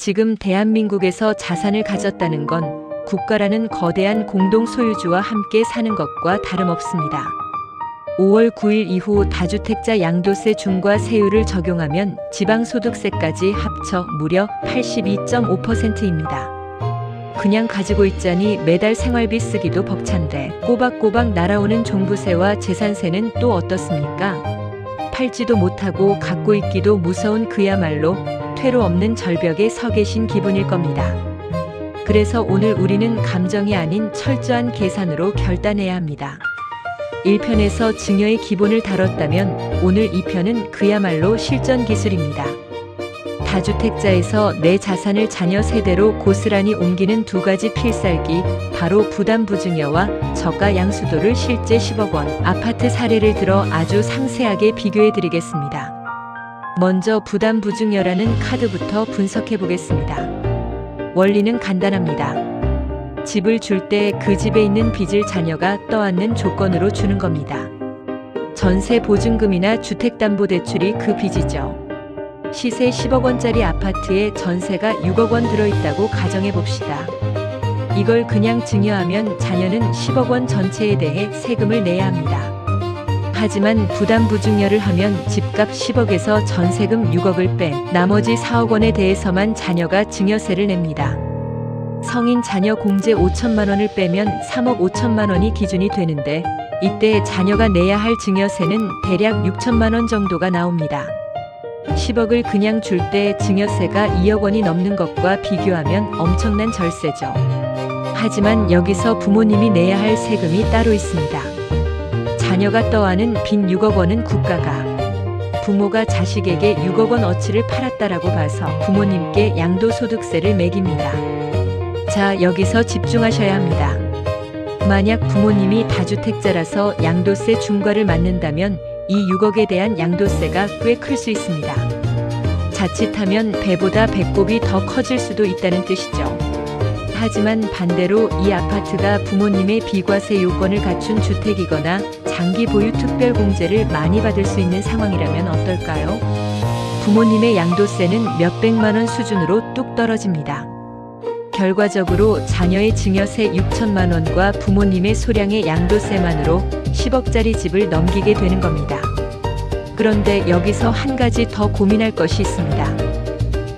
지금 대한민국에서 자산을 가졌다는 건 국가라는 거대한 공동 소유주와 함께 사는 것과 다름없습니다. 5월 9일 이후 다주택자 양도세 중과 세율을 적용하면 지방소득세까지 합쳐 무려 82.5%입니다. 그냥 가지고 있자니 매달 생활비 쓰기도 벅찬데 꼬박꼬박 날아오는 종부세와 재산세는 또 어떻습니까? 팔지도 못하고 갖고 있기도 무서운 그야말로 퇴로 없는 절벽에 서 계신 기분일 겁니다. 그래서 오늘 우리는 감정이 아닌 철저한 계산으로 결단해야 합니다. 1편에서 증여의 기본을 다뤘다면 오늘 2편은 그야말로 실전 기술입니다. 다주택자에서 내 자산을 자녀 세대로 고스란히 옮기는 두 가지 필살기, 바로 부담부증여와 저가 양수도를 실제 10억 원 아파트 사례를 들어 아주 상세하게 비교해 드리겠습니다. 먼저 부담부증여라는 카드부터 분석해 보겠습니다. 원리는 간단합니다. 집을 줄 때 그 집에 있는 빚을 자녀가 떠안는 조건으로 주는 겁니다. 전세 보증금이나 주택담보대출이 그 빚이죠. 시세 10억 원짜리 아파트에 전세가 6억 원 들어있다고 가정해 봅시다. 이걸 그냥 증여하면 자녀는 10억 원 전체에 대해 세금을 내야 합니다. 하지만 부담부증여를 하면 집값 10억에서 전세금 6억을 뺀 나머지 4억 원에 대해서만 자녀가 증여세를 냅니다. 성인 자녀 공제 5천만 원을 빼면 3억 5천만 원이 기준이 되는데 이때 자녀가 내야 할 증여세는 대략 6천만 원 정도가 나옵니다. 10억을 그냥 줄 때 증여세가 2억 원이 넘는 것과 비교하면 엄청난 절세죠. 하지만 여기서 부모님이 내야 할 세금이 따로 있습니다. 자녀가 떠안은 빈 6억 원은 국가가, 부모가 자식에게 6억 원 어치를 팔았다라고 봐서 부모님께 양도소득세를 매깁니다. 자, 여기서 집중하셔야 합니다. 만약 부모님이 다주택자라서 양도세 중과를 맞는다면 이 6억에 대한 양도세가 꽤 클 수 있습니다. 자칫하면 배보다 배꼽이 더 커질 수도 있다는 뜻이죠. 하지만 반대로 이 아파트가 부모님의 비과세 요건을 갖춘 주택이거나 장기 보유 특별공제를 많이 받을 수 있는 상황이라면 어떨까요? 부모님의 양도세는 몇백만 원 수준으로 뚝 떨어집니다. 결과적으로 자녀의 증여세 6천만 원과 부모님의 소량의 양도세만으로 10억짜리 집을 넘기게 되는 겁니다. 그런데 여기서 한 가지 더 고민할 것이 있습니다.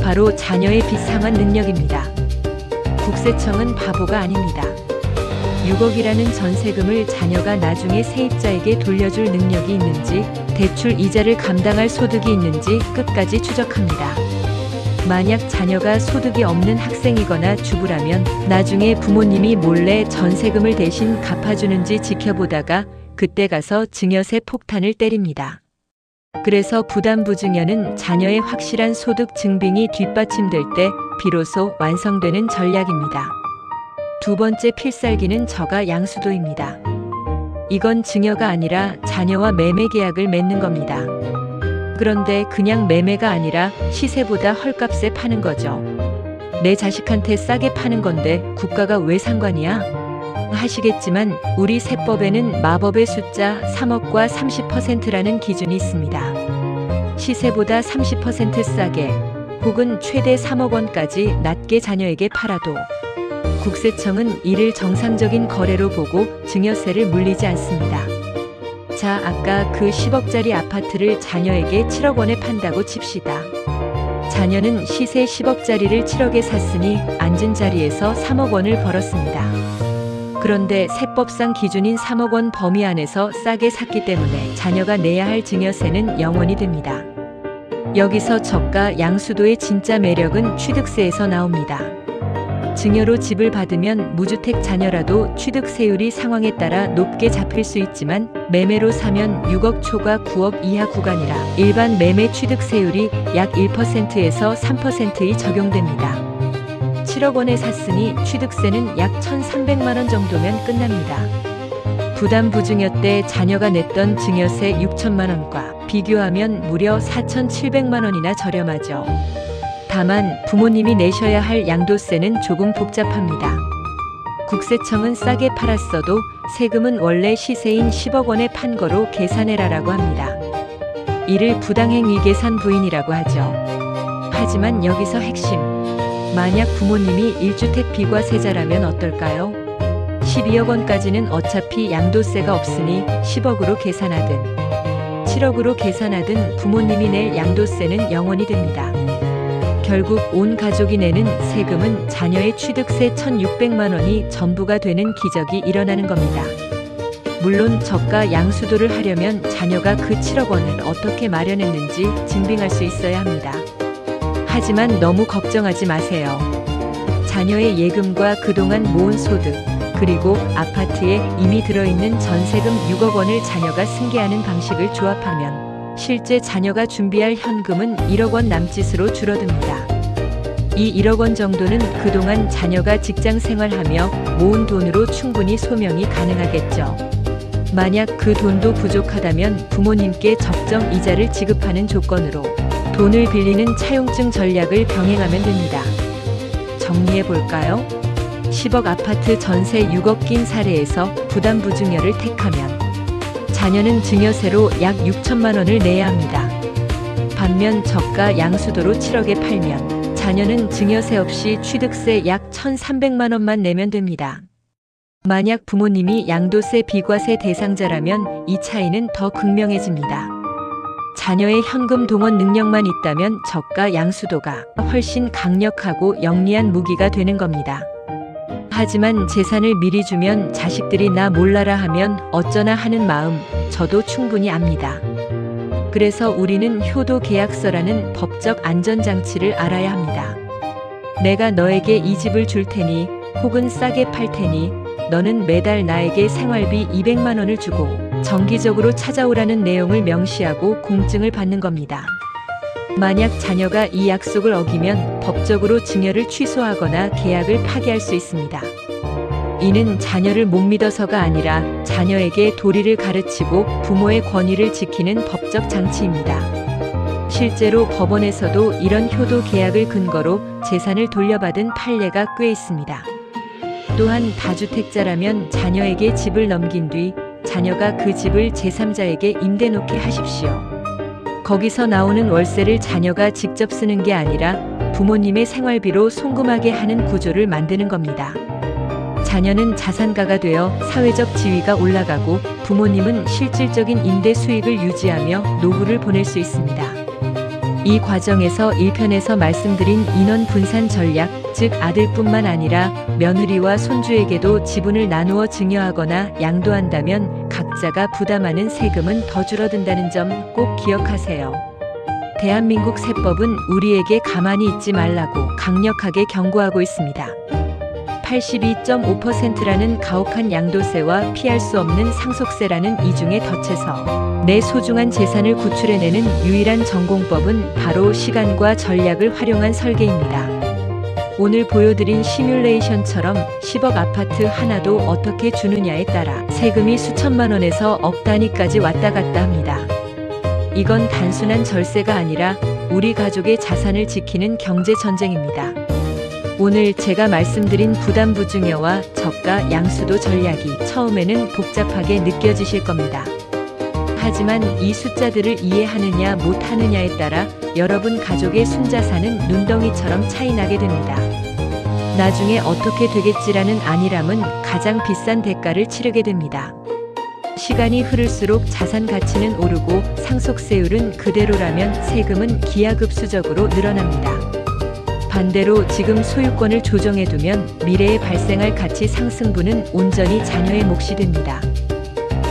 바로 자녀의 빚 상환 능력입니다. 국세청은 바보가 아닙니다. 6억이라는 전세금을 자녀가 나중에 세입자에게 돌려줄 능력이 있는지, 대출 이자를 감당할 소득이 있는지 끝까지 추적합니다. 만약 자녀가 소득이 없는 학생이거나 주부라면 나중에 부모님이 몰래 전세금을 대신 갚아주는지 지켜보다가 그때 가서 증여세 폭탄을 때립니다. 그래서 부담부증여는 자녀의 확실한 소득 증빙이 뒷받침될 때 비로소 완성되는 전략입니다. 두 번째 필살기는 저가 양수도입니다. 이건 증여가 아니라 자녀와 매매 계약을 맺는 겁니다. 그런데 그냥 매매가 아니라 시세보다 헐값에 파는 거죠. 내 자식한테 싸게 파는 건데 국가가 왜 상관이야? 하시겠지만 우리 세법에는 마법의 숫자 3억과 30%라는 기준이 있습니다. 시세보다 30% 싸게 혹은 최대 3억 원까지 낮게 자녀에게 팔아도 국세청은 이를 정상적인 거래로 보고 증여세를 물리지 않습니다. 자, 아까 그 10억짜리 아파트를 자녀에게 7억 원에 판다고 칩시다. 자녀는 시세 10억짜리를 7억에 샀으니 앉은 자리에서 3억 원을 벌었습니다. 그런데 세법상 기준인 3억 원 범위 안에서 싸게 샀기 때문에 자녀가 내야 할 증여세는 0원이 됩니다. 여기서 저가 양수도의 진짜 매력은 취득세에서 나옵니다. 증여로 집을 받으면 무주택 자녀라도 취득세율이 상황에 따라 높게 잡힐 수 있지만 매매로 사면 6억 초과 9억 이하 구간이라 일반 매매 취득세율이 약 1%에서 3%이 적용됩니다. 7억 원에 샀으니 취득세는 약 1,300만 원 정도면 끝납니다. 부담부증여 때 자녀가 냈던 증여세 6천만 원과 비교하면 무려 4,700만 원이나 저렴하죠. 다만 부모님이 내셔야 할 양도세는 조금 복잡합니다. 국세청은 싸게 팔았어도 세금은 원래 시세인 10억 원에 판 거로 계산해라라고 합니다. 이를 부당행위 계산 부인이라고 하죠. 하지만 여기서 핵심. 만약 부모님이 1주택 비과세자라면 어떨까요? 12억 원까지는 어차피 양도세가 없으니 10억으로 계산하든 7억으로 계산하든 부모님이 낼 양도세는 0원이 됩니다. 결국 온 가족이 내는 세금은 자녀의 취득세 1,600만 원이 전부가 되는 기적이 일어나는 겁니다. 물론 저가 양수도를 하려면 자녀가 그 7억 원을 어떻게 마련했는지 증빙할 수 있어야 합니다. 하지만 너무 걱정하지 마세요. 자녀의 예금과 그동안 모은 소득, 그리고 아파트에 이미 들어있는 전세금 6억 원을 자녀가 승계하는 방식을 조합하면 실제 자녀가 준비할 현금은 1억 원 남짓으로 줄어듭니다. 이 1억 원 정도는 그동안 자녀가 직장 생활하며 모은 돈으로 충분히 소명이 가능하겠죠. 만약 그 돈도 부족하다면 부모님께 적정 이자를 지급하는 조건으로 돈을 빌리는 차용증 전략을 병행하면 됩니다. 정리해볼까요? 10억 아파트 전세 6억 낀 사례에서 부담부증여를 택하면 자녀는 증여세로 약 6천만 원을 내야 합니다. 반면 저가 양수도로 7억에 팔면 자녀는 증여세 없이 취득세 약 1,300만 원만 내면 됩니다. 만약 부모님이 양도세 비과세 대상자라면 이 차이는 더 극명해집니다. 자녀의 현금 동원 능력만 있다면 저가 양수도가 훨씬 강력하고 영리한 무기가 되는 겁니다. 하지만 재산을 미리 주면 자식들이 나 몰라라 하면 어쩌나 하는 마음 저도 충분히 압니다. 그래서 우리는 효도 계약서라는 법적 안전장치를 알아야 합니다. 내가 너에게 이 집을 줄 테니 혹은 싸게 팔 테니 너는 매달 나에게 생활비 200만 원을 주고 정기적으로 찾아오라는 내용을 명시하고 공증을 받는 겁니다. 만약 자녀가 이 약속을 어기면 법적으로 증여를 취소하거나 계약을 파기할 수 있습니다. 이는 자녀를 못 믿어서가 아니라 자녀에게 도리를 가르치고 부모의 권위를 지키는 법적 장치입니다. 실제로 법원에서도 이런 효도 계약을 근거로 재산을 돌려받은 판례가 꽤 있습니다. 또한 다주택자라면 자녀에게 집을 넘긴 뒤 자녀가 그 집을 제3자에게 임대 놓게 하십시오. 거기서 나오는 월세를 자녀가 직접 쓰는 게 아니라 부모님의 생활비로 송금하게 하는 구조를 만드는 겁니다. 자녀는 자산가가 되어 사회적 지위가 올라가고 부모님은 실질적인 임대 수익을 유지하며 노후를 보낼 수 있습니다. 이 과정에서 1편에서 말씀드린 인원 분산 전략, 즉 아들뿐만 아니라 며느리와 손주에게도 지분을 나누어 증여하거나 양도한다면 각자가 부담하는 세금은 더 줄어든다는 점 꼭 기억하세요. 대한민국 세법은 우리에게 가만히 있지 말라고 강력하게 경고하고 있습니다. 82.5%라는 가혹한 양도세와 피할 수 없는 상속세라는 이중에 덧해서 내 소중한 재산을 구출해내는 유일한 전공법은 바로 시간과 전략을 활용한 설계입니다. 오늘 보여드린 시뮬레이션처럼 10억 아파트 하나도 어떻게 주느냐에 따라 세금이 수천만 원에서 억 단위까지 왔다 갔다 합니다. 이건 단순한 절세가 아니라 우리 가족의 자산을 지키는 경제 전쟁입니다. 오늘 제가 말씀드린 부담부증여와 저가 양수도 전략이 처음에는 복잡하게 느껴지실 겁니다. 하지만 이 숫자들을 이해하느냐 못하느냐에 따라 여러분 가족의 순자산은 눈덩이처럼 차이나게 됩니다. 나중에 어떻게 되겠지라는 안일함은 가장 비싼 대가를 치르게 됩니다. 시간이 흐를수록 자산 가치는 오르고 상속세율은 그대로라면 세금은 기하급수적으로 늘어납니다. 반대로 지금 소유권을 조정해두면 미래에 발생할 가치 상승분은 온전히 자녀의 몫이 됩니다.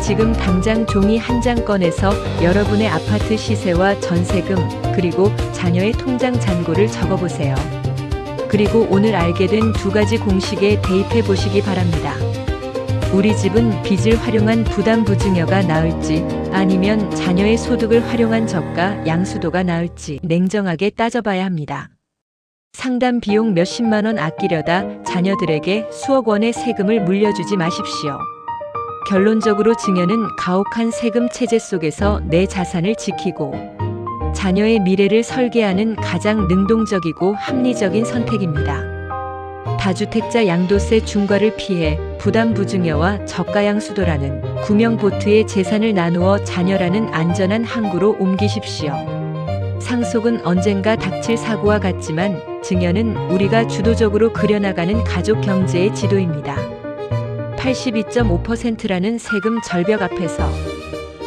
지금 당장 종이 한 장 꺼내서 여러분의 아파트 시세와 전세금, 그리고 자녀의 통장 잔고를 적어보세요. 그리고 오늘 알게 된 두 가지 공식에 대입해 보시기 바랍니다. 우리 집은 빚을 활용한 부담부증여가 나을지 아니면 자녀의 소득을 활용한 저가 양수도가 나을지 냉정하게 따져봐야 합니다. 상담 비용 몇십만 원 아끼려다 자녀들에게 수억 원의 세금을 물려주지 마십시오. 결론적으로 증여는 가혹한 세금 체제 속에서 내 자산을 지키고 자녀의 미래를 설계하는 가장 능동적이고 합리적인 선택입니다. 다주택자 양도세 중과를 피해 부담부증여와 저가양수도라는 구명보트의 재산을 나누어 자녀라는 안전한 항구로 옮기십시오. 상속은 언젠가 닥칠 사고와 같지만 증여는 우리가 주도적으로 그려나가는 가족 경제의 지도입니다. 82.5%라는 세금 절벽 앞에서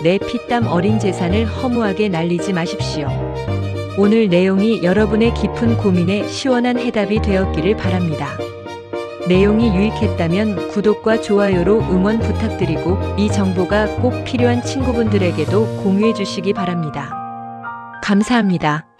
내 피땀 어린 재산을 허무하게 날리지 마십시오. 오늘 내용이 여러분의 깊은 고민에 시원한 해답이 되었기를 바랍니다. 내용이 유익했다면 구독과 좋아요로 응원 부탁드리고 이 정보가 꼭 필요한 친구분들에게도 공유해 주시기 바랍니다. 감사합니다.